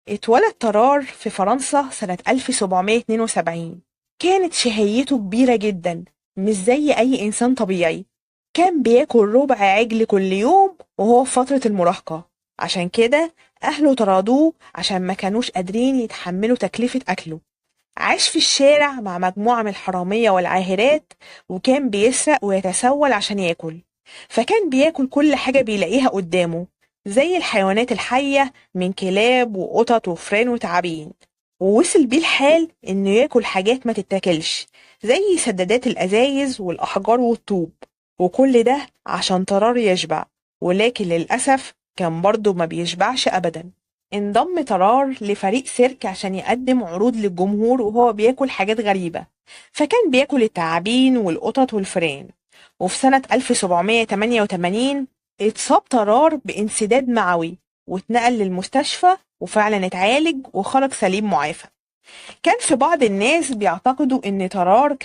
اتولد طرار في فرنسا سنة 1772. كانت شهيته كبيرة جدا، مش زي أي إنسان طبيعي. كان بياكل ربع عجل كل يوم وهو في فترة المراهقة. عشان كده أهله طردوه عشان ما كانوش قادرين يتحملوا تكلفة أكله. عاش في الشارع مع مجموعة من الحرامية والعاهرات، وكان بيسرق ويتسول عشان ياكل. فكان بياكل كل حاجة بيلاقيها قدامه، زي الحيوانات الحية من كلاب وقطط وفران وتعابين. ووصل بيه الحال إنه ياكل حاجات ما تتاكلش، زي سدادات الأزايز والأحجار والطوب. وكل ده عشان طرار يشبع، ولكن للأسف كان برضه ما بيشبعش أبدا. انضم طرار لفريق سيرك عشان يقدم عروض للجمهور وهو بياكل حاجات غريبة. فكان بياكل التعابين والقطط والفئران. وفي سنة 1788 اتصاب طرار بانسداد معوي، واتنقل للمستشفى وفعلا اتعالج وخرج سليم معافى. كان في بعض الناس بيعتقدوا ان طرار